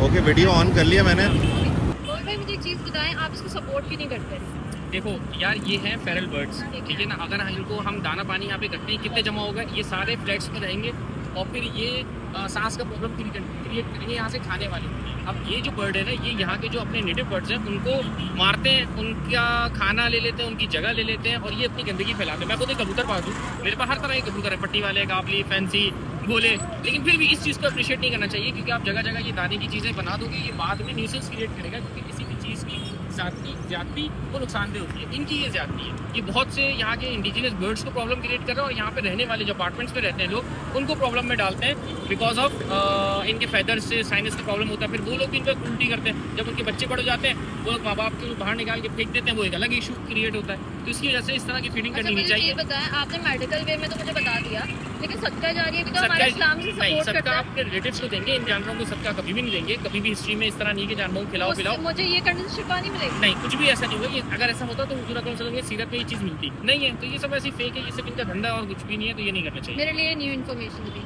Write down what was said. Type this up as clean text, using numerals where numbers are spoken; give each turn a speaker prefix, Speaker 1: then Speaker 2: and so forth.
Speaker 1: Okay, video on कर लिया मैंने।
Speaker 2: भाई मुझे एक चीज़ बताएं, आप इसको सपोर्ट क्यों नहीं करते?
Speaker 3: देखो यार, ये हैं फेरल बर्ड्स, ठीक है ना। अगर इनको हम दाना पानी यहाँ पे करते हैं, कितने जमा होगा, ये सारे फ्लैट्स में रहेंगे और फिर ये सांस का प्रॉब्लम क्रिएट करेंगे यहाँ से खाने वाले। अब ये जो बर्ड है ना, ये यहाँ के जो अपने नेटिव बर्ड्स हैं उनको मारते हैं, उनका खाना ले लेते हैं, उनकी जगह ले लेते हैं और ये अपनी गंदगी फैलाते हैं। मैं खुद एक कबूतर पालतू, मेरे पास हर तरह के कबूतर है, पट्टी वाले, काबली, फैंसी, भोले, लेकिन फिर भी इस चीज़ को अप्रिशिएट नहीं करना चाहिए, क्योंकि आप जगह जगह ये दाने की चीज़ें बना दोगे, ये बाद में न्यूसेंस क्रिएट करेगा, क्योंकि किसी भी चीज़ की ज्यादती वो नुकसानदेह होती है। इनकी ये ज्यादती है, ये बहुत से यहाँ के इंडिजिनस बर्ड्स को प्रॉब्लम क्रिएट कर रहा है और यहाँ पे रहने वाले जो अपार्टमेंट्स में रहते हैं लोग, उनको प्रॉब्लम में डालते हैं बिकॉज ऑफ इनके फेदर्स से साइनस का प्रॉब्लम होता है। फिर वो लोग भी इन पर उल्टी करते हैं, जब उनके बच्चे बड़े हो जाते हैं वो लोग माँ बाप को बाहर निकाल के फेंक देते हैं, वो एक अलग इशू क्रिएट होता है। तो इसकी वजह से इस तरह की फीडिंग करनी नहीं चाहिए।
Speaker 2: बताएं, आपने मेडिकल वे में तो मुझे बता दिया, लेकिन सदका जारिया भी तो हमारे इस्लाम से सपोर्ट करता
Speaker 3: सदका
Speaker 2: है।
Speaker 3: अपने रिलेटिव्स को देंगे, इन जानवरों को सदका कभी भी नहीं देंगे। कभी भी हिस्ट्री में इस तरह नहीं कि जानवरों को खिलाओ पिलाओ।
Speaker 2: मुझे ये करने से शिफा नहीं मिलेगी।
Speaker 3: नहीं, कुछ भी ऐसा नहीं होगा। ये अगर ऐसा होता तो हुजूर अकरम सल्लल्लाहु अलैहि वसल्लम की सीरत में ये चीज़ मिलती नहीं है। तो ये सब ऐसी फेक है, ये सब इनका धंधा और कुछ भी नहीं है, तो ये नहीं करना चाहिए।
Speaker 2: मेरे लिए न्यू इन्फॉर्मेशन थी।